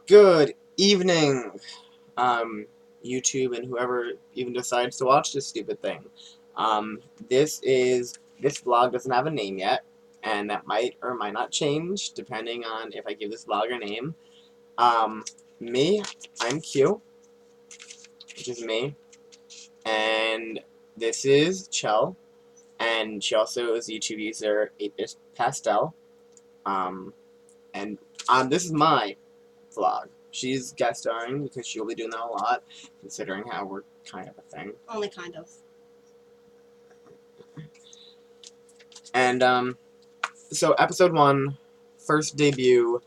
Good evening, um, YouTube and whoever even decides to watch this stupid thing. Um, this vlog doesn't have a name yet, and that might or might not change depending on if I give this vlog a name. Um, me, I'm Q, which is me, and this is Chell, and she also is a YouTube user 8-bit pastel. Um, and this is my vlog. She's guest starring because she'll be doing that a lot, considering how we're kind of a thing. Only kind of. And, so episode 1, first debut,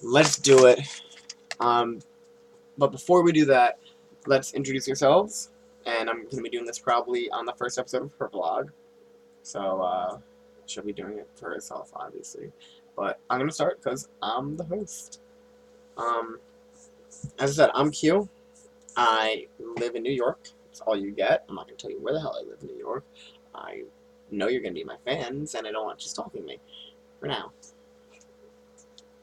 let's do it. But before we do that, let's introduce yourselves, and I'm going to be doing this probably on the first episode of her vlog, so, she'll be doing it for herself, obviously. But I'm going to start because I'm the host. As I said, I'm Q. I live in New York. That's all you get. I'm not going to tell you where the hell I live in New York. I know you're going to be my fans, and I don't want you stalking me. For now.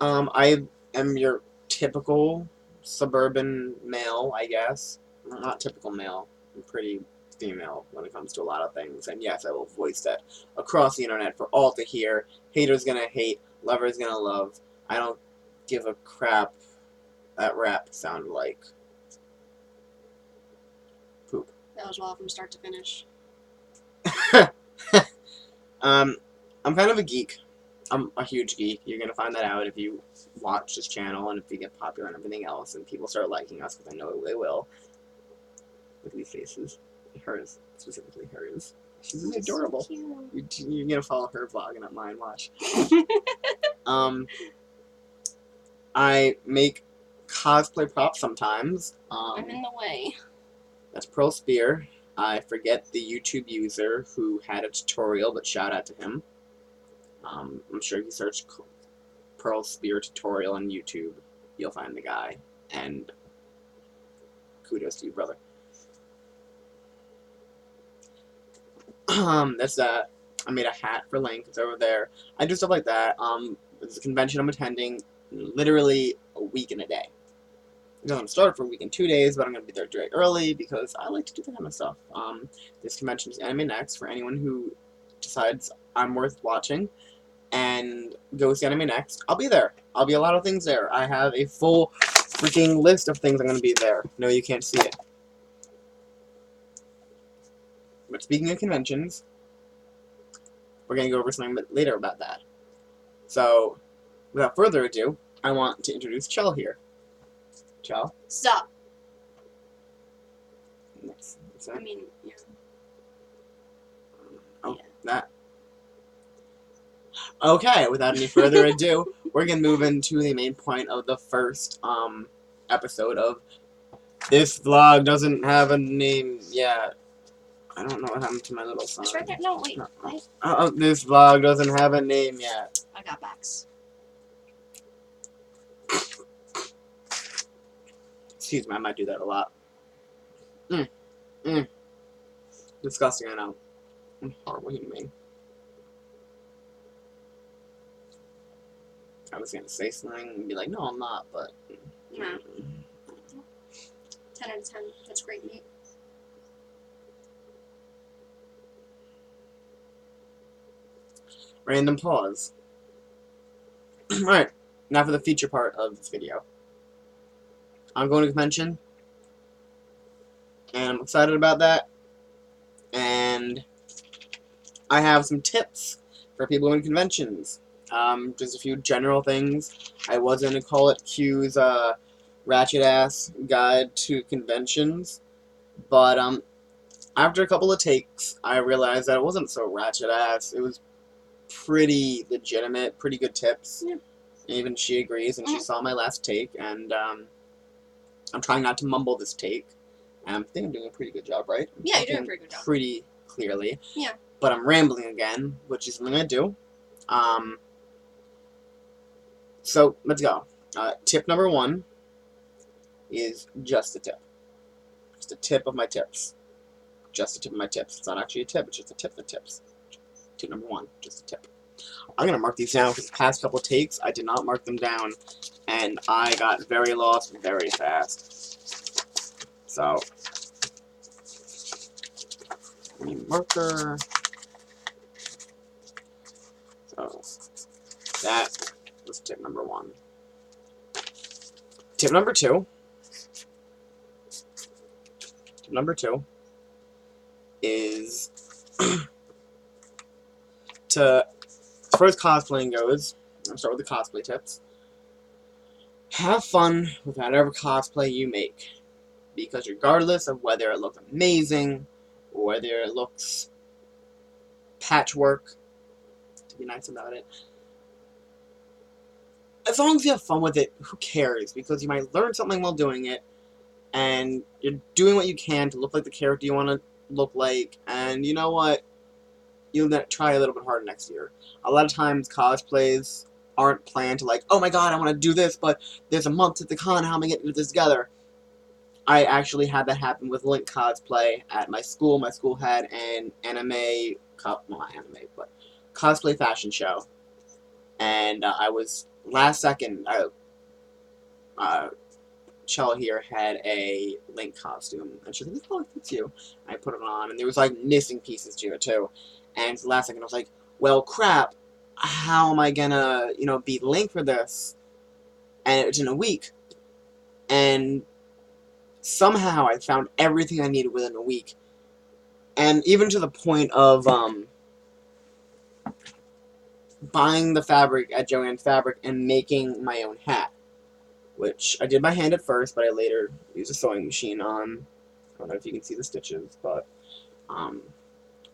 I am your typical suburban male, I guess. Not typical male. I'm pretty female when it comes to a lot of things. And yes, I will voice that across the internet for all to hear. Haters gonna hate. Lovers gonna love. I don't give a crap. That rap sound like poop. That was well from start to finish. I'm kind of a geek. I'm a huge geek. You're gonna find that out if you watch this channel and if we get popular and everything else and people start liking us, because I know they will. Look at these faces. Hers, specifically hers. She's really adorable. So You're gonna follow her vlog and not mine. Watch. I make cosplay props sometimes. I'm in the way. That's Pearl Spear. I forget the YouTube user who had a tutorial, but shout out to him. I'm sure if you search Pearl Spear tutorial on YouTube, you'll find the guy. And kudos to you, brother. That's that. I made a hat for Link. It's over there. I do stuff like that. There's a convention I'm attending literally a week and a day. It doesn't start for a week and 2 days, but I'm going to be there very early because I like to do that kind of stuff. This convention is Anime Next for anyone who decides I'm worth watching and go see Anime Next. I'll be there. I'll be a lot of things there. I have a full freaking list of things I'm going to be there. No, you can't see it. But speaking of conventions, we're going to go over something a bit later about that. So, without further ado, I want to introduce Chell here. Chell? Stop. What's that? I mean, yeah. Oh, Yeah. that. Okay, without any further ado, we're going to move into the main point of the first episode of This Vlog Doesn't Have a Name Yet. I don't know what happened to my little sign. It's right there. No, wait. This vlog doesn't have a name yet. I got backs. Excuse me, I might do that a lot. Disgusting, I know. I'm a horrible human being. I was gonna say something and be like, no, I'm not, but... Nah. 10 out of 10. That's great, mate. Random pause. Alright, now for the feature part of this video. I'm going to convention, and I'm excited about that, and I have some tips for people in conventions. Just a few general things. I was going to call it Q's ratchet-ass guide to conventions, but after a couple of takes, I realized that it wasn't so ratchet-ass. It was pretty legitimate, pretty good tips. Yeah. Even she agrees, and she saw my last take, and I'm trying not to mumble this take. I think I'm doing a pretty good job, right? Yeah, you're doing a pretty good job. Pretty clearly. Yeah. But I'm rambling again, which is something I do. So, let's go. Tip number 1 is just a tip. Just a tip of my tips. Just a tip of my tips. It's not actually a tip, it's just a tip that tips. Tip number 1, just a tip. I'm gonna mark these down because the past couple takes I did not mark them down, and I got very lost very fast. So, marker. So that was tip number 1. Tip number 2. Tip number 2 is to, as far as cosplaying goes, I'll start with the cosplay tips. Have fun with whatever cosplay you make, because regardless of whether it looks amazing or whether it looks patchwork, to be nice about it, as long as you have fun with it, who cares? Because you might learn something while doing it, and you're doing what you can to look like the character you want to look like, and you know what? You'll try a little bit harder next year. A lot of times, cosplays aren't planned to like, oh my god, I want to do this, but there's a month at the con, how am I going to get this together? I actually had that happen with Link cosplay at my school. My school had an anime, well, not anime, but cosplay fashion show. And I was, last second, Chell here had a Link costume, and she's like, "This probably fits you." And I put it on, and there was like missing pieces to it too. And the last second, I was like, "Well, crap! How am I gonna, beat Link for this?" And it's in a week, and somehow I found everything I needed within a week, and even to the point of buying the fabric at Joann's Fabric and making my own hat, which I did by hand at first, but I later used a sewing machine on. I don't know if you can see the stitches, um,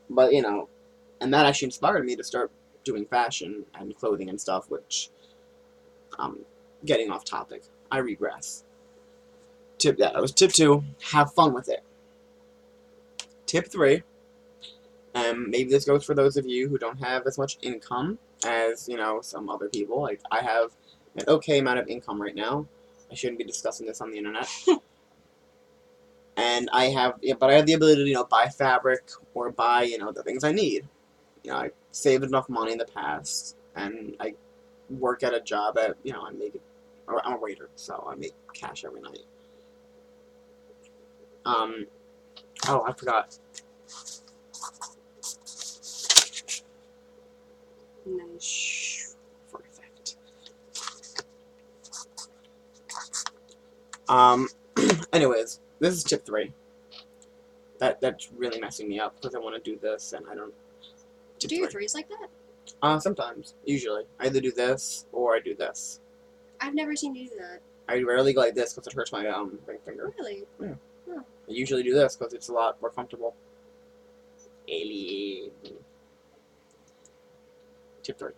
but and that actually inspired me to start doing fashion and clothing and stuff, which, getting off topic, I regress. That was tip 2, have fun with it. Tip 3, maybe this goes for those of you who don't have as much income as, some other people. Like, I have an okay amount of income right now. I shouldn't be discussing this on the internet. And I have the ability to, buy fabric or buy, the things I need. I saved enough money in the past, and I work at a job at, I make it, or I'm a waiter, so I make cash every night. Oh, I forgot. Nice. Perfect. Anyways, this is tip 3. That's really messing me up, because I want to do this, and I don't. Tip Do your 3. threes like that? Sometimes. Usually. I either do this, or I do this. I've never seen you do that. I rarely go like this, because it hurts my, ring finger. Really? Yeah. Huh. I usually do this, because it's a lot more comfortable. Alien. Tip 3.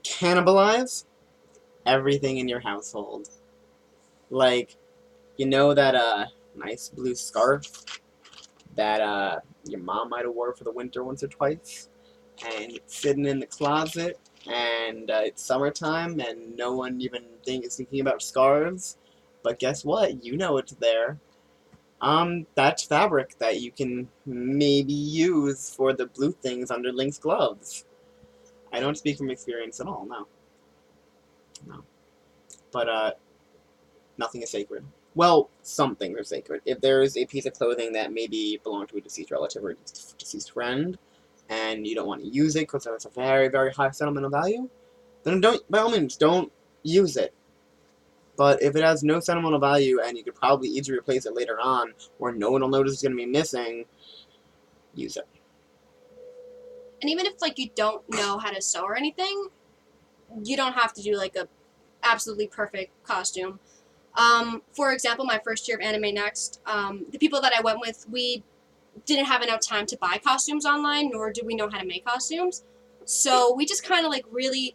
Cannibalize everything in your household. Like, that, nice blue scarf that, your mom might have wore for the winter once or twice, and it's sitting in the closet, and, it's summertime, and no one even is thinking about scarves, but guess what? You know it's there. That's fabric that you can maybe use for the blue things under Link's gloves. I don't speak from experience at all, no. No. But, nothing is sacred. Well, some things are sacred. If there is a piece of clothing that maybe belonged to a deceased relative or a deceased friend, and you don't want to use it because it's a very, very high sentimental value, then by all means, don't use it. But if it has no sentimental value and you could probably easily replace it later on, or no one will notice it's going to be missing, use it. And even if you don't know how to sew or anything, you don't have to do a absolutely perfect costume. For example, my first year of Anime Next, the people that I went with, we didn't have enough time to buy costumes online, nor did we know how to make costumes. So we just kind of really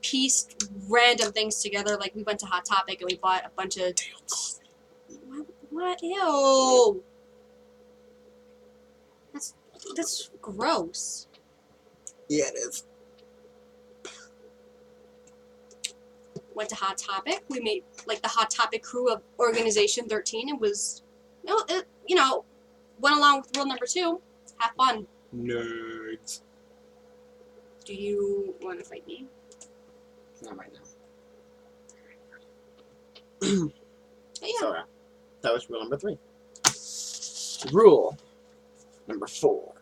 pieced random things together. We went to Hot Topic and we bought a bunch of. What? Ew. That's gross. Yeah, it is. Went to Hot Topic. We made the Hot Topic crew of Organization 13. It was, went along with rule number 2. Have fun. Nerds. Do you want to fight me? Not right now. But yeah. So, that was rule number 3. Rule number 4.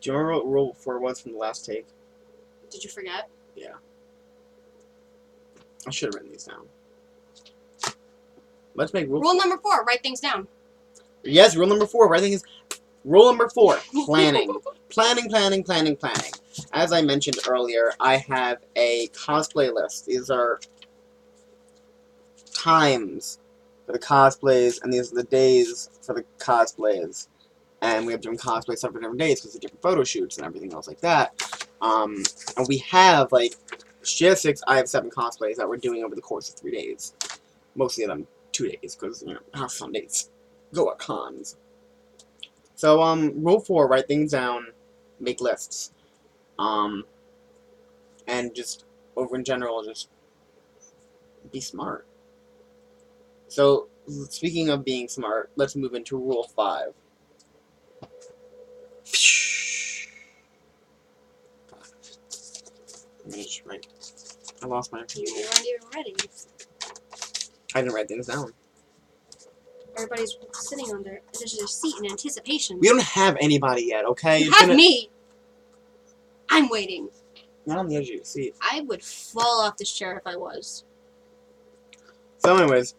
Do you remember what rule 4 was from the last take? Did you forget? Yeah. I should have written these down. Let's make Rule number 4, write things down. Yes, rule number 4. Writing is rule number 4. Planning. Planning. As I mentioned earlier, I have a cosplay list. These are times for the cosplays, and these are the days for the cosplays. And we have different cosplay stuff for different days because of different photo shoots and everything else like that. And we have, like, she has 6, I have 7 cosplays that we're doing over the course of 3 days. Mostly of them 2 days, because, you know, how some days go at cons. So, rule 4, write things down, make lists. And just, over in general, just be smart. So, speaking of being smart, let's move into rule 5. Right. I lost my... You weren't even ready. I didn't write things down. Everybody's sitting on their seat in anticipation. We don't have anybody yet, okay? You have me! I'm waiting. Not on the edge of your seat. I would fall off this chair if I was. So anyways,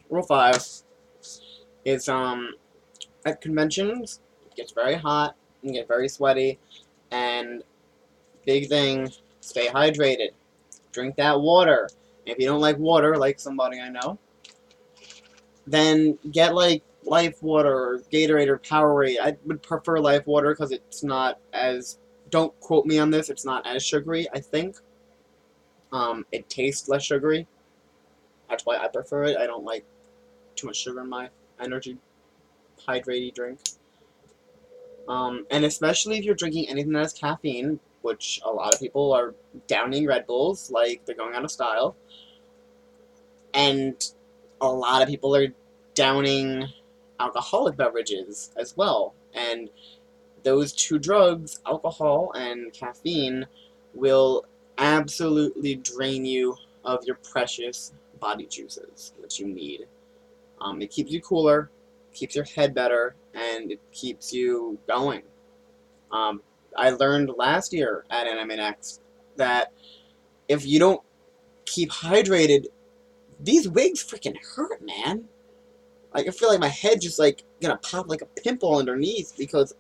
rule 5 is, at conventions, it gets very hot, and get very sweaty, and big thing, stay hydrated. Drink that water. If you don't like water, like somebody I know, then get, like, Life Water or Gatorade or Powerade. I would prefer Life Water because it's not as... Don't quote me on this. It's not as sugary, I think. It tastes less sugary. That's why I prefer it. I don't like too much sugar in my energy hydrated drink. And especially if you're drinking anything that has caffeine, which a lot of people are downing Red Bulls, like they're going out of style. And a lot of people are downing alcoholic beverages as well. And those 2 drugs, alcohol and caffeine, will absolutely drain you of your precious body juices, which you need. It keeps you cooler, keeps your head better, and it keeps you going. I learned last year at Anime Next that if you don't keep hydrated, these wigs freaking hurt, man. Like, I feel like my head just, like, gonna pop like a pimple underneath because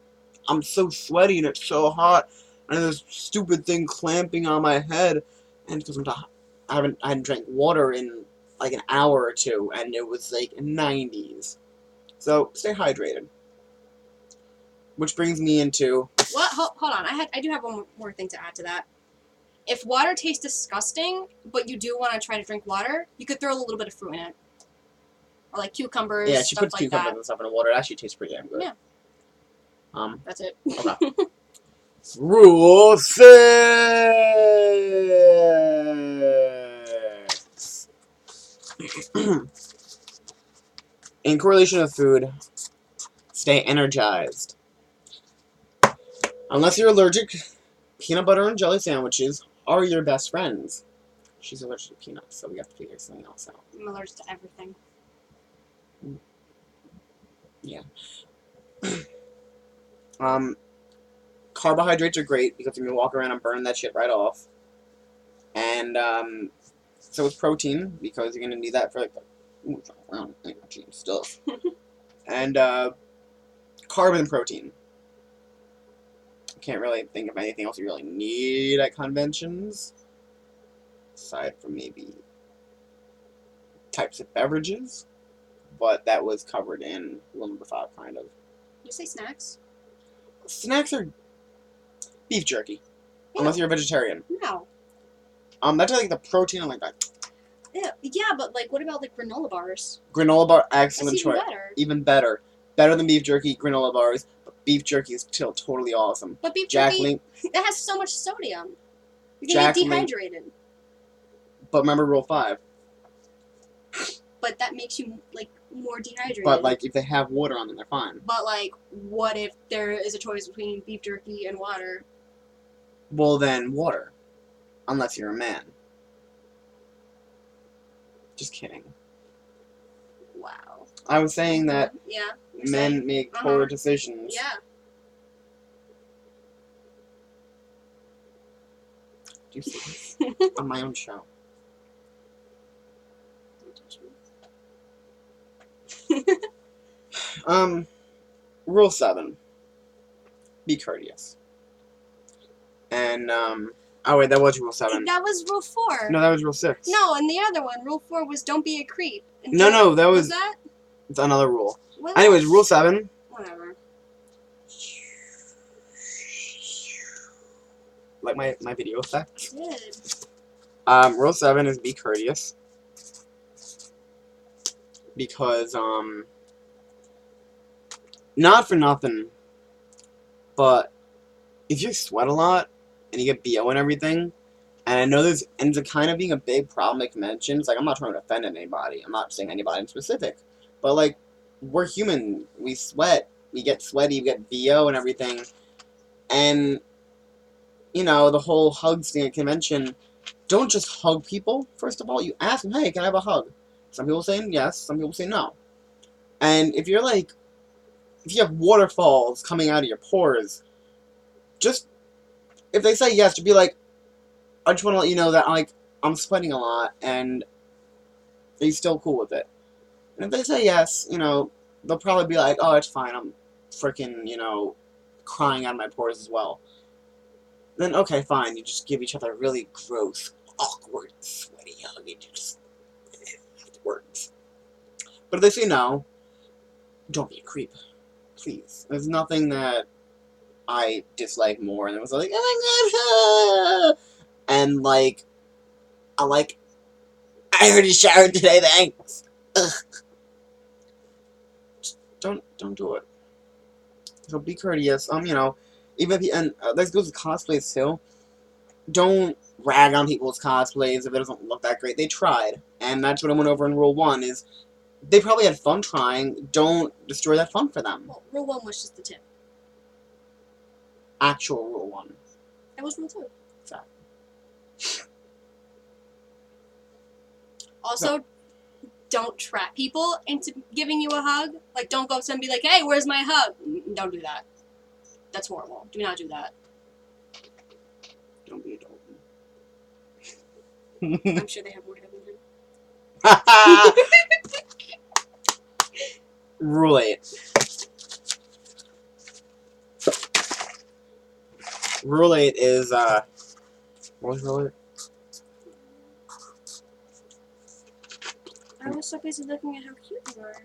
I'm so sweaty and it's so hot, and there's this stupid thing clamping on my head, and because I hadn't drank water in like an hour or 2, and it was like 90s. So stay hydrated. Which brings me into What? Hold on. I do have one more thing to add to that. If water tastes disgusting, but you do want to try to drink water, you could throw a little bit of fruit in it, or like cucumbers. yeah, she stuff puts like cucumbers that. and stuff in the water. It actually tastes pretty damn good. Yeah. That's it. Okay. Rule 6. In correlation with food, stay energized. Unless you're allergic, peanut butter and jelly sandwiches are your best friends. She's allergic to peanuts, so we have to figure something else out. I'm allergic to everything. Yeah. Carbohydrates are great because you can walk around and burn that shit right off. And, so is protein, because you're gonna need that for, like, energy and stuff. And, carb and protein. Can't really think of anything else you really need at conventions. Aside from maybe types of beverages. But that was covered in rule number 5, kind of. You say snacks? Snacks are beef jerky. Yeah. Unless you're a vegetarian. No. That's like the protein, like that. Yeah, but like, what about like granola bars? Granola bar, excellent That's even choice. better. Even better. Better than beef jerky, granola bars. But beef jerky is still totally awesome. But beef Jacqueline, jerky, that has so much sodium. You're gonna get dehydrated. But remember rule 5. but that makes you like more dehydrated. But like if they have water on them, they're fine. But like, what if there is a choice between beef jerky and water? Well, then water, unless you're a man. Just kidding. Wow. I was saying that Yeah. men make poor decisions. Yeah. Do you see this? On my own show. Rule 7. Be courteous. And, oh wait, that was Rule 7. That was Rule 4. No, that was Rule 6. No, and the other one, Rule 4, was don't be a creep. And No, that was that? It's another rule. What Anyways, else? Rule 7. Whatever. Like my video effect. Good. Rule 7 is be courteous. Because, not for nothing, but if you sweat a lot, and you get BO and everything, and I know this ends up kind of being a big problem at conventions, like, I'm not trying to offend anybody, I'm not saying anybody in specific, but, like, we're human, we sweat, we get sweaty, we get BO and everything, and, you know, the whole hugs thing at convention, don't just hug people, first of all, you ask them, hey, can I have a hug? Some people say yes, some people say no. And if you're like, if you have waterfalls coming out of your pores, just, if they say yes, to be like, I just want to let you know that, like, I'm sweating a lot, and are you still cool with it? And if they say yes, you know, they'll probably be like, oh, it's fine, I'm freaking, you know, crying out of my pores as well. Then, okay, fine, you just give each other a really gross, awkward, sweaty hug, and you just, afterwards. But if they say no, don't be a creep. Please. There's nothing that I dislike more, and it was like, oh my god, and like, I already showered today, thanks. Ugh. Just don't do it. So be courteous. You know, even if you, and this goes to cosplays too. Don't rag on people's cosplays if it doesn't look that great. They tried, and that's what I went over in Rule 1. Is they probably had fun trying. Don't destroy that fun for them. Well, Rule 1 was just the tip. Actual Rule 1. That was Rule 2. Exactly. Also, don't trap people into giving you a hug. Like, don't go up to them and be like, hey, where's my hug? Don't do that. That's horrible. Do not do that. Don't be a Dalton. I'm sure they have more hair than him. Rule 8. Rule 8 is, what was Rule 8? I was so busy looking at how cute you are.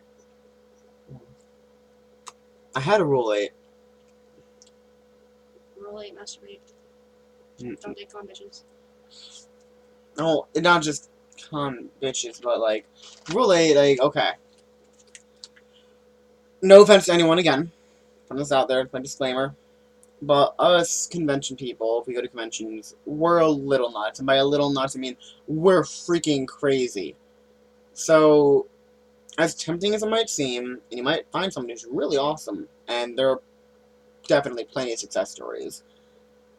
I had a Rule 8. Rule 8, masturbate. Don't date con bitches. No, not just con bitches, but, like, Rule 8, like, okay. No offense to anyone, again. Putting this out there, my disclaimer. But us convention people, if we go to conventions, we're a little nuts. And by a little nuts, I mean, we're freaking crazy. So, as tempting as it might seem, and you might find someone who's really awesome, and there are definitely plenty of success stories,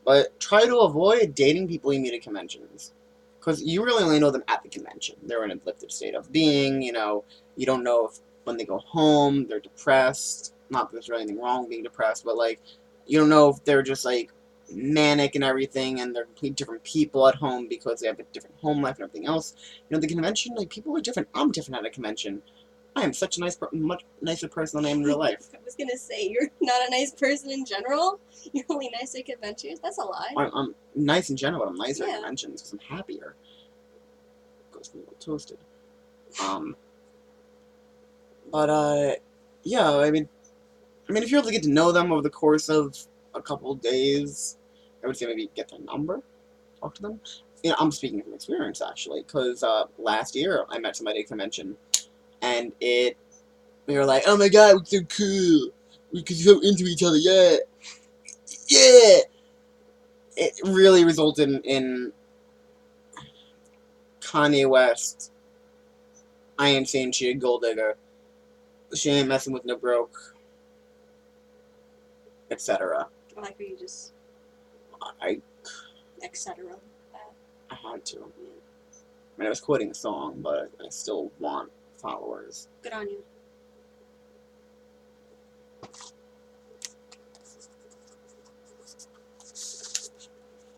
but try to avoid dating people you meet at conventions. Because you really only know them at the convention. They're in a lifted state of being, you know, you don't know if when they go home, they're depressed. Not that there's really anything wrong with being depressed, but, like, you don't know if they're just, like, manic and everything, and they're completely different people at home because they have a different home life and everything else. You know, the convention, like, people are different. I'm different at a convention. I am such a much nicer person than I am in real life. I was gonna say, you're not a nice person in general. You're only nice at conventions. That's a lie. I'm nice in general, but I'm nicer at Yeah. conventions because I'm happier. Goes me a little toasted. But, yeah, I mean, if you're able to get to know them over the course of a couple of days, I would say maybe get their number, talk to them. You know, I'm speaking from experience, actually, because last year I met somebody at a convention, and we were like, oh my god, we're so cool, we could so into each other, yeah, yeah! It really resulted in Kanye West I ain't saying she a gold digger. She ain't messing with no broke, etc. I like how you just I etc. I had to. I mean, I was quoting a song, but I still want followers. Good on you.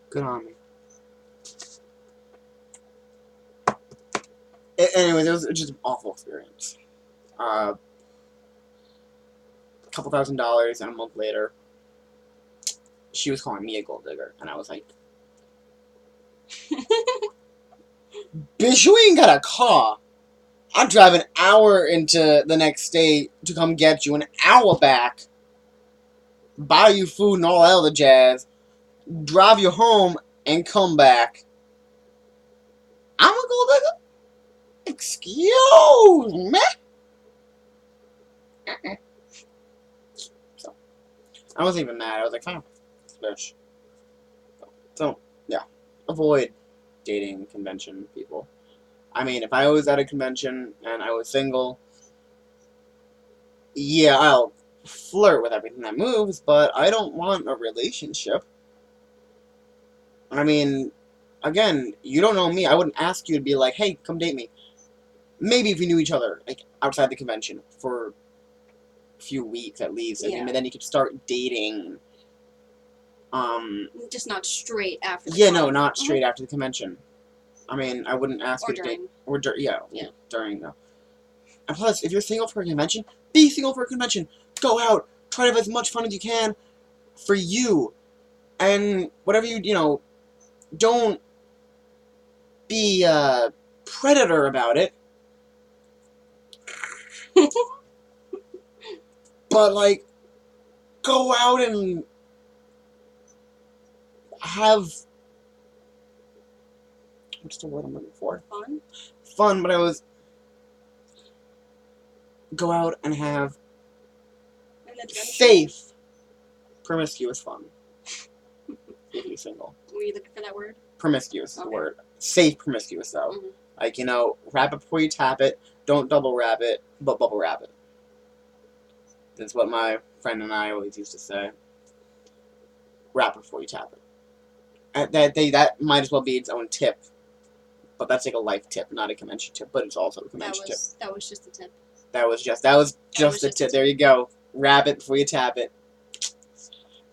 Good on me. Anyways, it was just an awful experience. A couple $1,000s, and a month later, she was calling me a gold digger, and I was like, "Bitch, you ain't got a car. I'm driving an hour into the next state to come get you, an hour back, buy you food and all that other jazz, drive you home, and come back. I'm a gold digger? Excuse me?" So, I wasn't even mad. I was like, fine, bitch. So, yeah. Avoid dating convention people. I mean, if I was at a convention and I was single, yeah, I'll flirt with everything that moves, but I don't want a relationship. I mean, again, you don't know me. I wouldn't ask you to be like, hey, come date me. Maybe if we knew each other, like, outside the convention for a few weeks at least. Yeah. And then you could start dating. Just not straight after. Yeah, no, not straight after the convention. I mean, I wouldn't ask Or you to date. during. Yeah. During, no. And plus, if you're single for a convention, be single for a convention. Go out, try to have as much fun as you can for you. And whatever don't be a predator about it. But, like, go out and have... What's the word I'm looking for? Fun. Fun, but I was... Go out and have safe, promiscuous fun. If you're single. Were you looking for that word? Promiscuous is the word. Safe promiscuous, though. Mm-hmm. Like, wrap it before you tap it. Don't double wrap it, but bubble wrap it. That's what my friend and I always used to say. Wrap it before you tap it. And that might as well be its own tip. But that's like a life tip, not a convention tip, but it's also a convention tip. That was just a tip. That was just a tip. There you go. Wrap it before you tap it.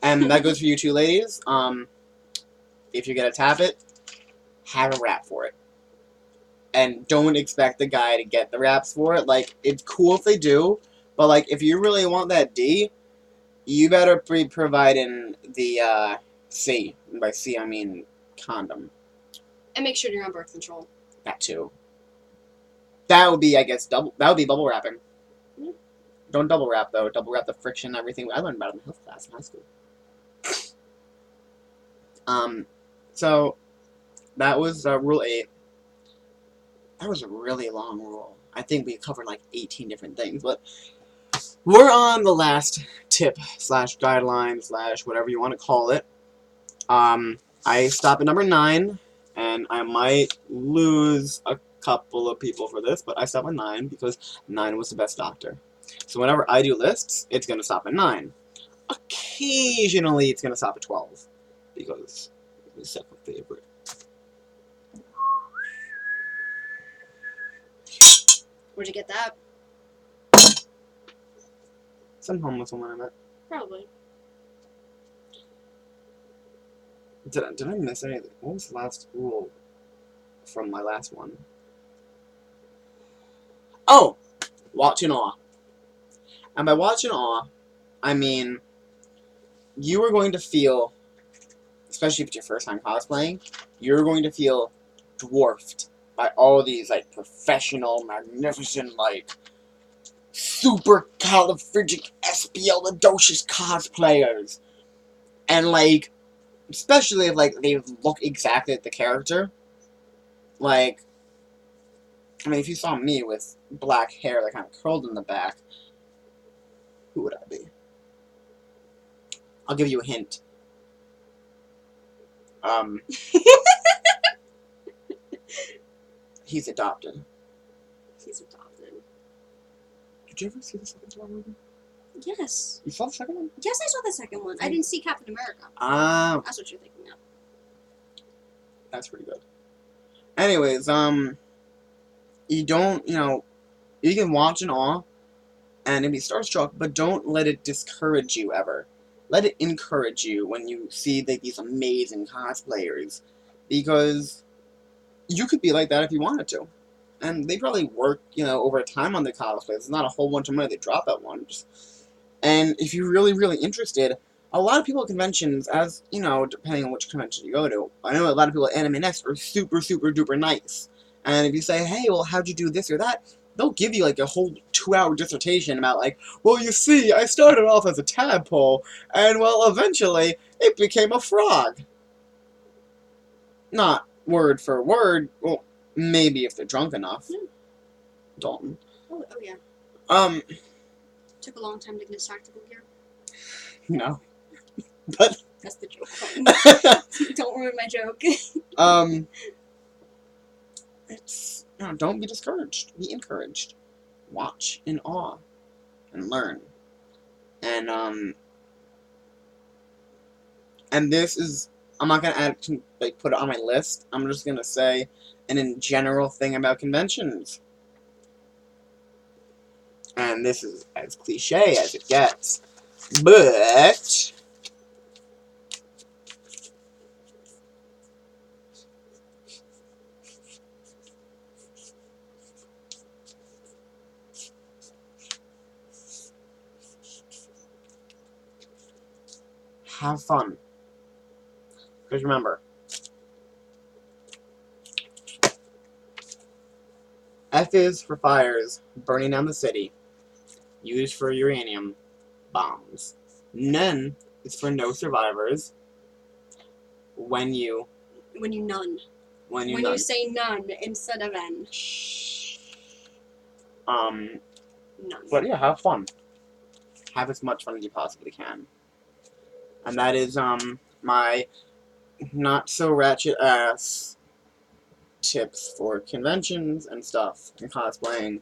And that goes for you two ladies. If you're gonna tap it, have a wrap for it. And don't expect the guy to get the wraps for it. Like, it's cool if they do, but, like, if you really want that D, you better be providing the, C. And by C, I mean condom. And make sure you're on birth control. That, too. That would be, I guess, that would be bubble wrapping. Mm-hmm. Don't double wrap, though. Double wrap the friction and everything. I learned about it in health class in high school. So, that was, Rule 8. That was a really long rule. I think we covered like 18 different things, but we're on the last tip / guideline / whatever you want to call it. I stop at number 9, and I might lose a couple of people for this, but I stop at 9 because 9 was the best doctor. So whenever I do lists, it's going to stop at 9. Occasionally, it's going to stop at 12 because it's my second favorite. Where'd you get that? Some homeless woman I met. Probably. Did I miss anything? What was the last rule from my last one? Oh! Watch in awe. And by watch in awe, I mean, you are going to feel, especially if it's your first time cosplaying, you're going to feel dwarfed by all these, like, professional, magnificent, like, super califragilisticexpialidocious cosplayers. And, like, especially if, like, they look exactly like the character. Like, I mean, if you saw me with black hair that kind of curled in the back, who would I be? I'll give you a hint. He's adopted. He's adopted. Did you ever see the second Thor movie? Yes. You saw the second one? Yes, I saw the second one. I didn't see Captain America. Ah, That's what you're thinking of. that's pretty good. Anyways, you don't, you can watch in awe and be starstruck, but don't let it discourage you ever. Let it encourage you when you see these amazing cosplayers, because you could be like that if you wanted to. And they probably work, over time on the cosplays. It's not a whole bunch of money they drop at once. And if you're really, really interested, a lot of people at conventions, as, depending on which convention you go to, I know a lot of people at Anime Next are super, super duper nice. And if you say, hey, well, how'd you do this or that? They'll give you, like, a whole 2-hour dissertation about, like, well, you see, I started off as a tadpole, and, well, eventually, it became a frog. Not word for word. Well, maybe if they're drunk enough. Dalton. Oh yeah. Took a long time to get his tactical gear. No. But that's the joke. Don't ruin my joke. It's don't be discouraged. Be encouraged. Watch in awe and learn. And this is, I'm not gonna put it on my list. I'm just gonna say an in general thing about conventions. And this is as cliche as it gets. But have fun. Because remember, F is for fires burning down the city. U is for uranium bombs. None is for no survivors. When you none. When you none. say none instead of n. None. But yeah, have fun. Have as much fun as you possibly can. And that is my not so ratchet ass tips for conventions and stuff and cosplaying.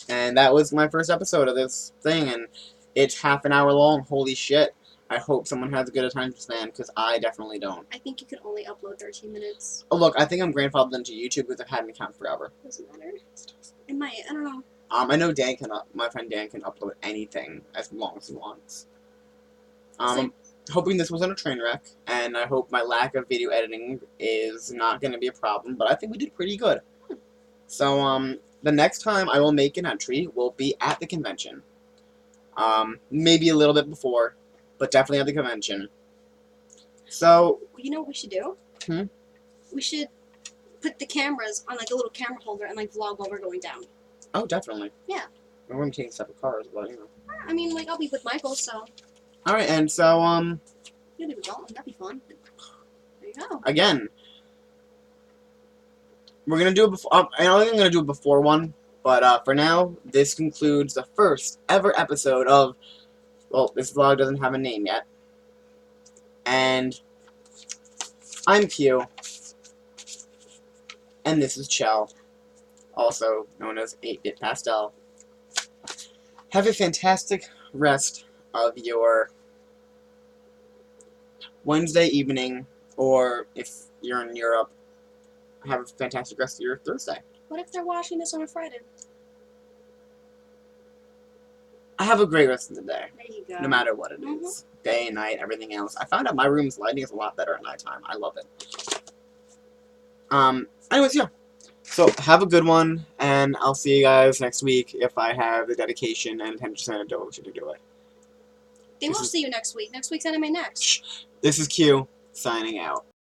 And that was my first episode of this thing, and it's half an hour long. Holy shit. I hope someone has a good attention span, because I definitely don't. I think you could only upload 13 minutes. Oh, look, I think I'm grandfathered into YouTube because I've had an account forever. Doesn't matter. It might. I don't know. I know my friend Dan can upload anything as long as he wants. I'm hoping this wasn't a train wreck, and I hope my lack of video editing is not going to be a problem, but I think we did pretty good. So, the next time I will make an entry will be at the convention. Maybe a little bit before, but definitely at the convention. So, you know what we should do? We should put the cameras on, like, a little camera holder and, like, vlog while we're going down. Oh, definitely. Yeah. We're going to take separate cars, but, I mean, like, I'll be with Michael, so. Alright, and so, You'll be with Dalton. That'd be fun. There you go. Again, we're going to do it before, I don't think I'm going to do it before one, but, for now, this concludes the first ever episode of, well, this vlog doesn't have a name yet. And I'm Q, and this is Chell, also known as 8-Bit Pastel. Have a fantastic rest of your Wednesday evening, or if you're in Europe, have a fantastic rest of your Thursday. What if they're watching this on a Friday? I have a great rest of the day. There you go. No matter what it is. Day, night, everything else. I found out my room's lighting is a lot better at nighttime. I love it. Anyways, yeah. So, have a good one, and I'll see you guys next week if I have the dedication and attention to do it. They will see you next week. Next week's Anime Next. This is Q, signing out.